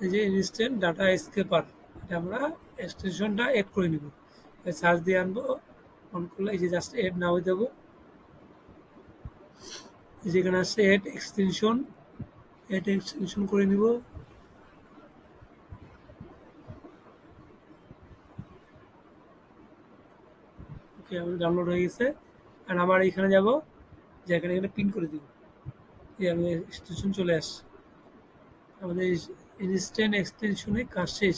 এই যে instant data স্কেপার, এটা আমরা এক্সটেনশনটা এড করে নিব। সার্চ দিয়ে আনবো, অন করলে এই যে জাস্ট এড নাও দেবো, যেখানে আসছে এড এক্সটেনশন, এড এক্সটেনশন করে নিব। ওকে, আমাদের ডাউনলোড হয়ে গেছে। আর আমার এখানে যাব, যে এখানে এখানে পিন করে দিব, এই আমাদের এক্সটেনশন চলে আসছে। আমাদের ইনস্ট্যান্ট এক্সটেনশনে কাজ শেষ।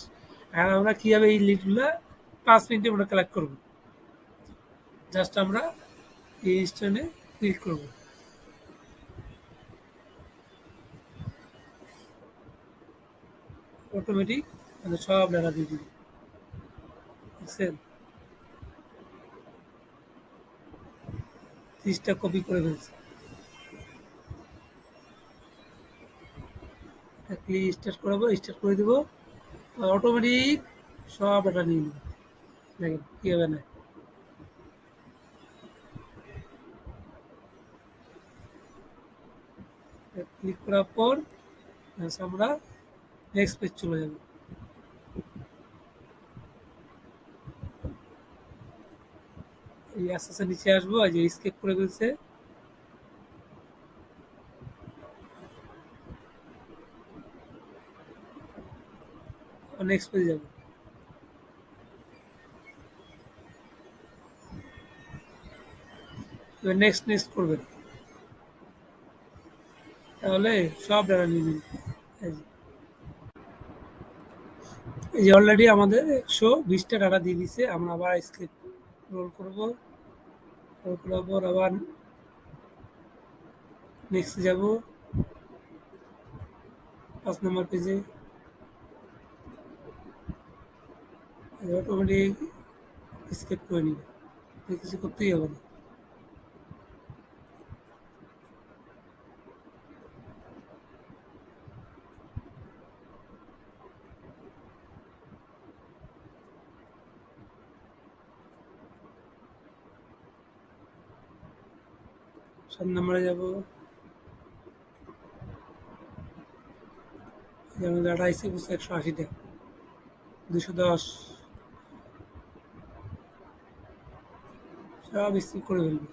আর আমরা কীভাবে এই লিডগুলো 5 মিনিটে আমরা কালেক্ট করবো, জাস্ট আমরা এই ইনস্ট্যান্টে ক্লিক করবো, অটোমেটিক আমাদের সব ডাটা দিয়ে দিবে। দেখছেন, 30টা কপি করে ফেলছে। ক্লিক স্টার্ট করাবো, স্টার্ট করে দেবো, অটোমেটিক সব ডাটা নিয়ে নেবে। দেখেন কীভাবে নেয়। ক্লিক করার পর আমরা নেক্সট পেজ চলে যাব। এই আস্তে আস্তে নিচে আসবো, এই যে স্কেপ করে ফেলছে। নেক্সট পেজে যাব, এবার নেক্সট নেক্সট করবেন, তাহলে সব ডাটা নিয়ে নেবে। এই যে অলরেডি আমাদের 120টা ডাটা দিয়ে দিছে। আমরা আবার স্কেপ রোল করবো, রোল করার পর আবার নেক্সট যাব, 5 নম্বর পেজে। অটোমেটিক স্কেপ করে নিবে, কিছু করতেই হবে না। সাত নম্বরে যাব, যেমন ডাটা আইসি বুঝছে 180টা, 210, সব স্কিপ করে ফেলবে।